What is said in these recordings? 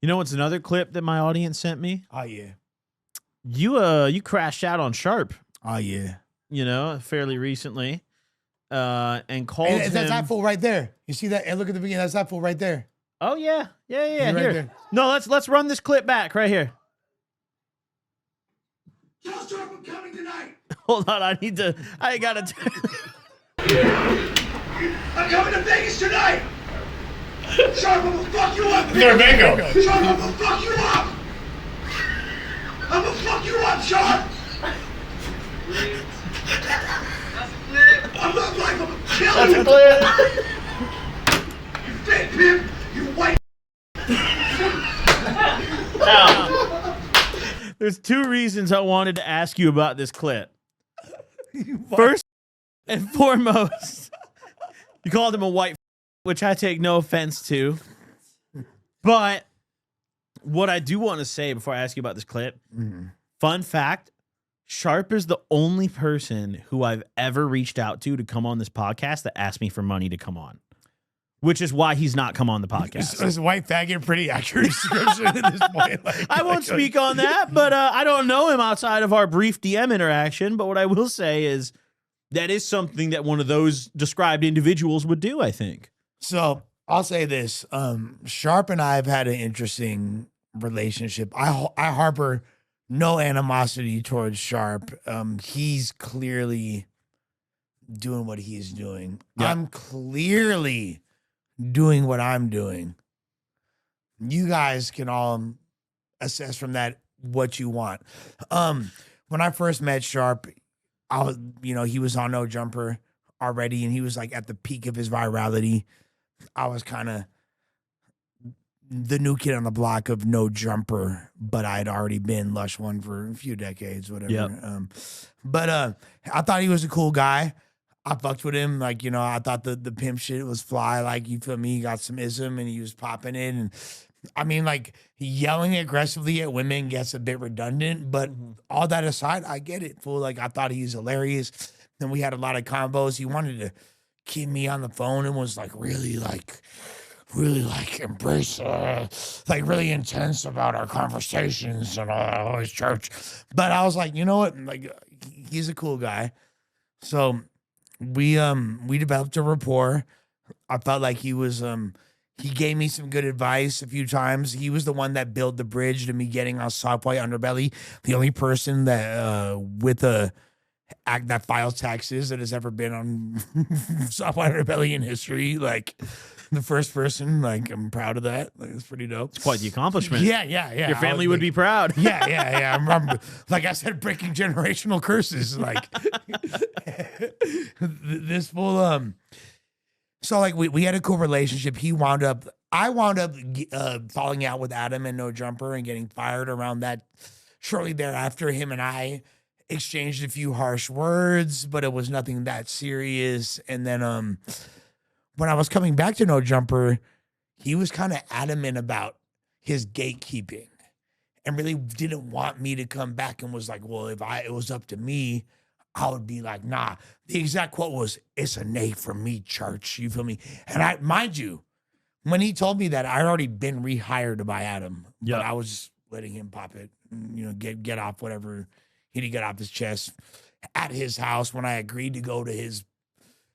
You know what's another clip that my audience sent me? Oh yeah. You crashed out on Sharp, Oh yeah. fairly recently. And called him. That's that fool right there. You see that? And look at the beginning. That's that fool right there. Oh yeah. Right Here. there. No, let's run this clip back right here. Tell Sharp I'm coming tonight. Hold on, I gotta I'm coming to Vegas tonight. Sharp, I'm gonna fuck you up. Bingo. Sharp, I'm gonna fuck you up. I'm gonna fuck you up, Sharp. I'm gonna kill you. You fake pimp. You white. There's two reasons I wanted to ask you about this clip. First and foremost, you called him a white, which I take no offense to. But what I do want to say before I ask you about this clip, fun fact, Sharp is the only person who I've ever reached out to come on this podcast that asked me for money to come on. Which is why he's not come on the podcast. Is white faggot pretty accurate description at this point? I won't speak on that, but I don't know him outside of our brief DM interaction. But what I will say is that is something that one of those described individuals would do, I think. So I'll say this. Sharp and I have had an interesting relationship. I harbor no animosity towards Sharp. He's clearly doing what he's doing. Yep. I'm clearly doing what I'm doing. You guys can all assess from that what you want. When I first met Sharp, I was, he was on No Jumper already, and he was like at the peak of his virality. I was kind of the new kid on the block of No Jumper, but I had already been Lush One for a few decades, whatever. Yep. But I thought he was a cool guy. I fucked with him. Like, I thought the pimp shit was fly. Like, you feel me? He got some ism and he was popping it. And I mean, like, yelling aggressively at women gets a bit redundant, but all that aside, I get it, fool. Like, I thought he's hilarious. Then we had a lot of combos. He wanted to keep me on the phone and was like really embrace, like really intense about our conversations and his church. But I was like, you know what? Like, he's a cool guy. So we developed a rapport. I felt like he was he gave me some good advice a few times. He was the one that built the bridge to me getting on Soft White Underbelly. The only person that with a act that files taxes that has ever been on Soft White Underbelly in history. Like, the first person. Like, I'm proud of that. Like, it's pretty dope. It's quite the accomplishment. Yeah. Your family would be proud. Yeah. I'm like I said, breaking generational curses. Like this full So like we had a cool relationship. I wound up falling out with Adam and No Jumper and getting fired around that. Shortly thereafter, him and I exchanged a few harsh words, but it was nothing that serious. And then when I was coming back to No Jumper, he was kind of adamant about his gatekeeping and really didn't want me to come back, and was like, well, if it was up to me, I would be like, nah. The exact quote was, "It's a nay for me, church." You feel me? And mind you, when he told me that, I'd already been rehired by Adam. Yeah. But I was just letting him pop it, get off whatever he did get off his chest at his house when I agreed to go to his.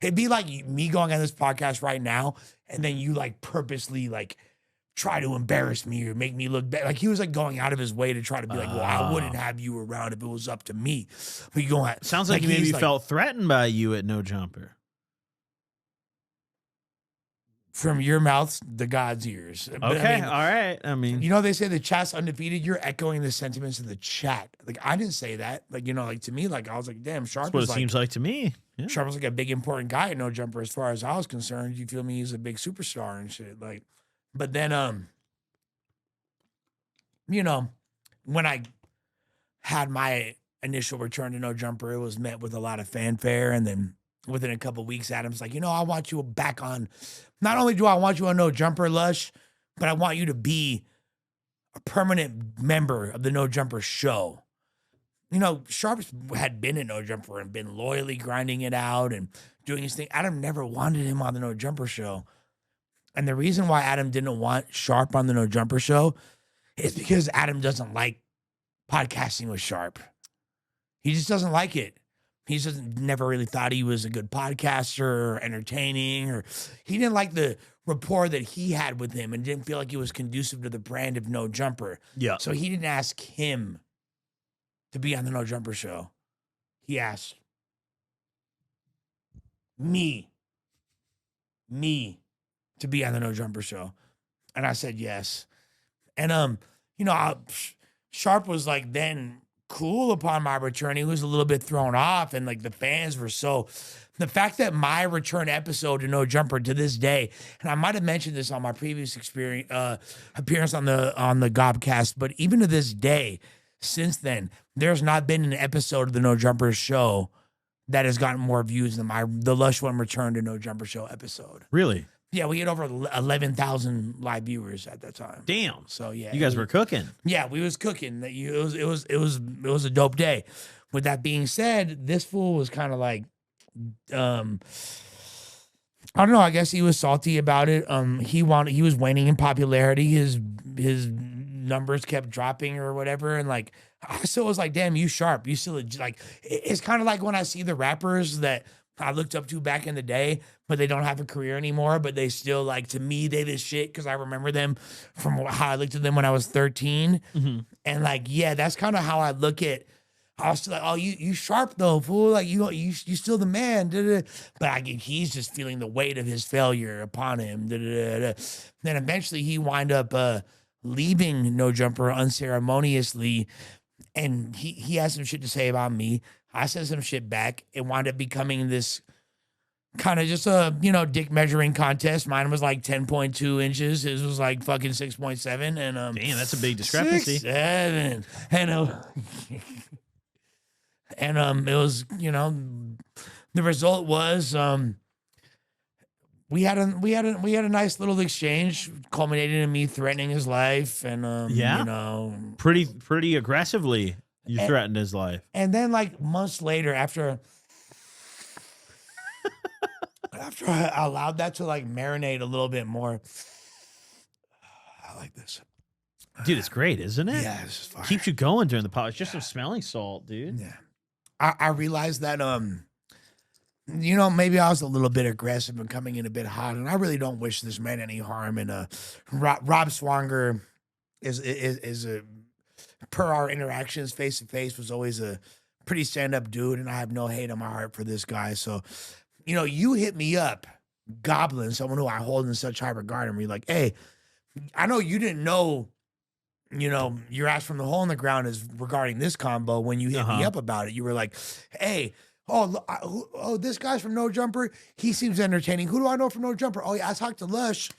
It'd be like me going on this podcast right now, and then you like purposely like try to embarrass me or make me look bad. Like, he was like going out of his way to try to be like, well, I wouldn't have you around if it was up to me. But you go on. Sounds like he maybe felt threatened by you at No Jumper. From your mouth, the God's ears. Okay, But, I mean, all right. I mean, they say the chat's undefeated. You're echoing the sentiments of the chat. Like, I didn't say that. Like, like to me, like I was like, damn, Sharp that's what is it like, seems like to me. Yeah. Sharp was like a big important guy at No Jumper as far as I was concerned. You feel me? He's a big superstar and shit. Like, but then when I had my initial return to No Jumper, it was met with a lot of fanfare, and then within a couple of weeks, Adam's like, I want you back on. Not only do I want you on No Jumper, Lush, but I want you to be a permanent member of the No Jumper show. Sharp had been at No Jumper and been loyally grinding it out and doing his thing. Adam never wanted him on the No Jumper show. And the reason why Adam didn't want Sharp on the No Jumper show is because Adam doesn't like podcasting with Sharp. He just doesn't like it. He just never really thought he was a good podcaster or entertaining, or he didn't like the rapport that he had with him and didn't feel like it was conducive to the brand of No Jumper. Yeah. So he didn't ask him to be on the No Jumper show. He asked me to be on the No Jumper show. And I said yes. And, Sharp was like then cool upon my return. He was a little bit thrown off, and like the fans were so. The fact that my return episode to No Jumper to this day, and I might have mentioned this on my previous appearance on the Gobcast, but even to this day, since then, there's not been an episode of the No Jumper show that has gotten more views than the Lush One return to No Jumper show episode. Really? Yeah, we had over 11,000 live viewers at that time. Damn. So yeah, You guys were cooking. Yeah, we was cooking. It was a dope day. With that being said, this fool was kind of like, I don't know. I guess he was salty about it. He was waning in popularity. His numbers kept dropping or whatever, and like I still was like, damn, you Sharp. You still like. It's kind of like when I see the rappers that I looked up to back in the day, but they don't have a career anymore, but they still like, to me, they the shit because I remember them from how I looked at them when I was 13. Mm-hmm. And like, yeah, that's kind of how I look at. I was still like, oh, you Sharp though, fool. Like you still the man. Da-da-da. But he's just feeling the weight of his failure upon him. Da-da-da-da. Then eventually he wind up leaving No Jumper unceremoniously, and he has some shit to say about me. I said some shit back. It wound up becoming this kind of just a, dick measuring contest. Mine was like 10.2 inches. His was like fucking 6.7. And damn, that's a big discrepancy. 6'7". And it was, the result was we had a nice little exchange culminating in me threatening his life, and Yeah? Pretty aggressively. You threatened his life. And then like months later, after I allowed that to like marinate a little bit more, I like this. Dude, it's great, isn't it? Yeah, this is fire. Keeps you going during the pod. It's just some smelling salt, dude. Yeah. I realized that maybe I was a little bit aggressive and coming in a bit hot, and I really don't wish this man any harm. And Rob Swanger is a, per our interactions face to face, was always a pretty stand up dude, and I have no hate on my heart for this guy. So, you hit me up, Goblin, someone who I hold in such high regard, and you're like, hey, I know you didn't know, your ass from the hole in the ground is regarding this combo. When you hit me up about it, you were like, hey, this guy's from No Jumper. He seems entertaining. Who do I know from No Jumper? Oh yeah, I talked to Lush.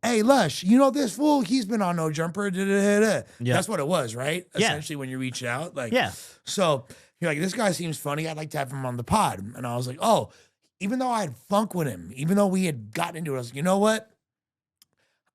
Hey, Lush, this fool? He's been on No Jumper. Da-da-da-da. Yeah. That's what it was, right? Yeah. Essentially, when you reach out. Like, yeah. So you're like, this guy seems funny. I'd like to have him on the pod. And I was like, oh, even though I had funk with him, even though we had gotten into it, I was like, you know what?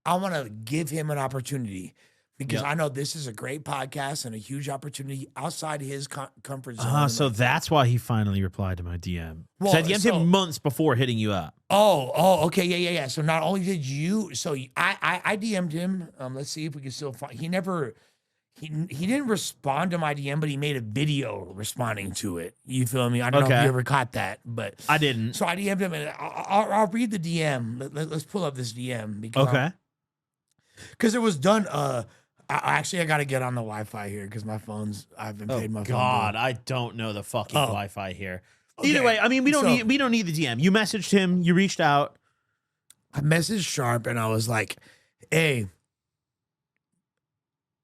I want to give him an opportunity, because I know this is a great podcast and a huge opportunity outside his comfort zone. So that's why he finally replied to my DM. Well, I DM'd him months before hitting you up. Oh, okay, yeah. So not only did you, so I DM'd him. Let's see if we can still find. He didn't respond to my DM, but he made a video responding to it. You feel me? I don't know if you ever caught that, but I didn't. So I DM'd him, and I'll read the DM. Let's pull up this DM because it was done. I got to get on the Wi-Fi here because my phone's. I've been paid my phone. God, I don't know the fucking Wi-Fi here. Okay. Either way, I mean, we don't need the DM. You messaged him. You reached out. I messaged Sharp and I was like, "Hey,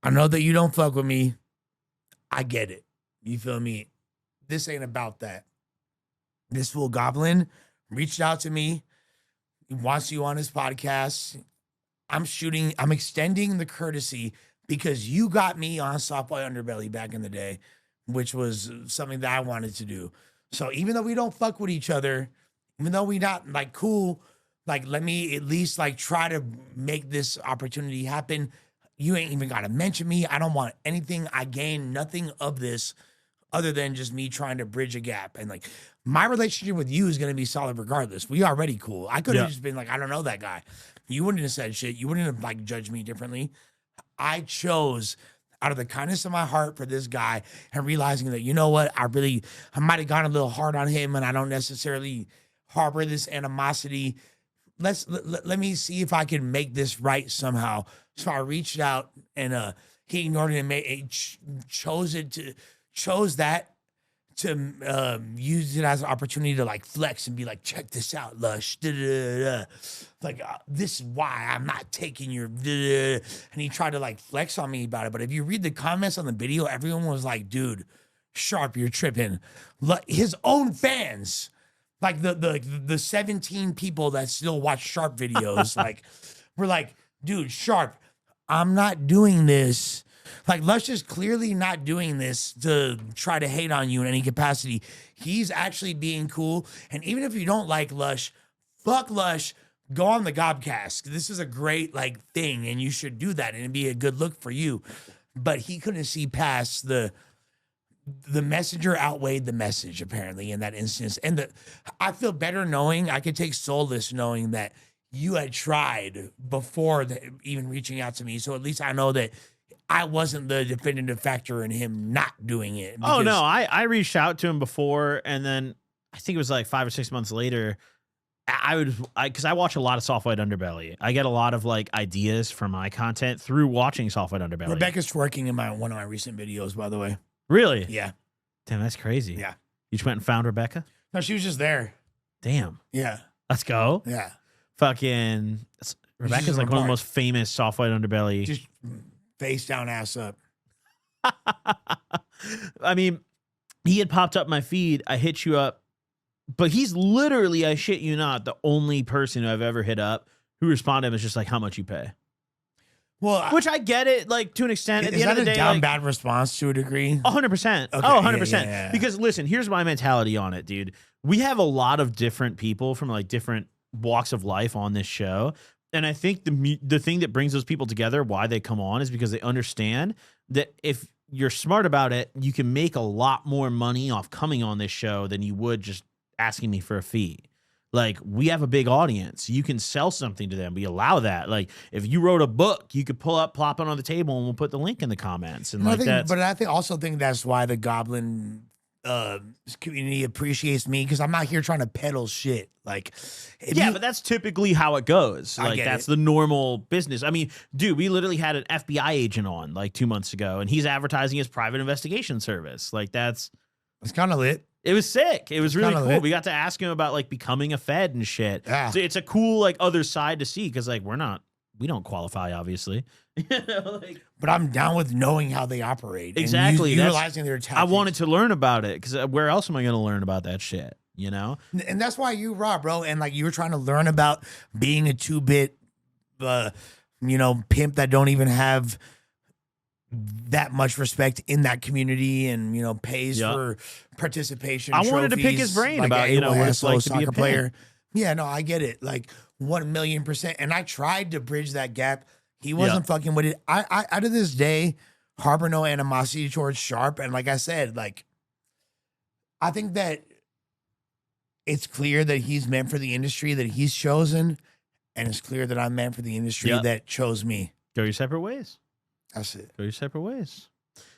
I know that you don't fuck with me. I get it. You feel me? This ain't about that. This fool Goblin reached out to me. He wants you on his podcast. I'm extending the courtesy because you got me on Softboy Underbelly back in the day, which was something that I wanted to do. So even though we don't fuck with each other, even though we not like cool, like let me at least like try to make this opportunity happen. You ain't even got to mention me. I don't want anything. I gain nothing of this other than just me trying to bridge a gap. And like my relationship with you is going to be solid regardless. We already cool. I could have just been like, I don't know that guy. You wouldn't have said shit. You wouldn't have like judged me differently. I chose out of the kindness of my heart for this guy and realizing that, you know what, I might have gone a little hard on him and I don't necessarily harbor this animosity. Let me see if I can make this right somehow. So I reached out and he ignored it and chose that to use it as an opportunity to like flex and be like, check this out, Lush. Like, this is why I'm not taking your. And he tried to like flex on me about it. But if you read the comments on the video, everyone was like, dude, Sharp, you're tripping. His own fans, like the 17 people that still watch Sharp videos, like, were like, dude, Sharp, I'm not doing this. Like, Lush is clearly not doing this to try to hate on you in any capacity. He's actually being cool. And even if you don't like Lush, fuck Lush, go on the Gobcast. This is a great, like, thing, and you should do that, and it'd be a good look for you. But he couldn't see past the messenger outweighed the message, apparently, in that instance. And I feel better knowing, I could take solace knowing that you had tried before even reaching out to me. So at least I know that I wasn't the definitive factor in him not doing it. Oh, no. I reached out to him before, and then I think it was like 5 or 6 months later, because I watch a lot of Soft White Underbelly. I get a lot of like ideas for my content through watching Soft White Underbelly. Rebecca's twerking in one of my recent videos, by the way. Really? Yeah. Damn, that's crazy. Yeah. You just went and found Rebecca? No, she was just there. Damn. Yeah. Let's go. Yeah. Fucking Rebecca's like one of the most famous Soft White Underbelly. Just face down, ass up. I mean, he had popped up my feed. I hit you up, but he's literally, I shit you not, the only person who I've ever hit up who responded and was just like, how much you pay? Well, which I get it, like, to an extent. At the end of the day, down bad response to a degree? 100%. Okay, 100%. yeah. Because listen, here's my mentality on it, dude. We have a lot of different people from like different walks of life on this show. And I think the thing that brings those people together, why they come on, is because they understand that if you're smart about it, you can make a lot more money off coming on this show than you would just asking me for a fee. Like, we have a big audience. You can sell something to them. We allow that. Like, if you wrote a book, you could plop it on the table, and we'll put the link in the comments. And I also think that's why the Goblin community appreciates me, because I'm not here trying to peddle shit. Like, but that's typically how it goes. Like, that's the normal business. I mean, dude, we literally had an FBI agent on like 2 months ago, and he's advertising his private investigation service. Like, it's kind of lit. It was sick. It was really cool. Lit. We got to ask him about like becoming a Fed and shit. Yeah. So it's a cool like other side to see, because like we don't qualify, obviously. But I'm down with knowing how they operate. Exactly. And utilizing their tactics. I wanted to learn about it, because where else am I going to learn about that shit? You know? And that's why you raw, bro. And like, you were trying to learn about being a 2-bit, pimp that don't even have that much respect in that community, and pays for participation. I wanted to pick his brain about what it's like to be a player. Yeah, no, I get it. Like 1,000,000%. And I tried to bridge that gap. He wasn't fucking with it. I to this day harbor no animosity towards Sharp. And like I said, like, I think that it's clear that he's meant for the industry that he's chosen, and it's clear that I'm meant for the industry that chose me. Go your separate ways. That's it. Go your separate ways.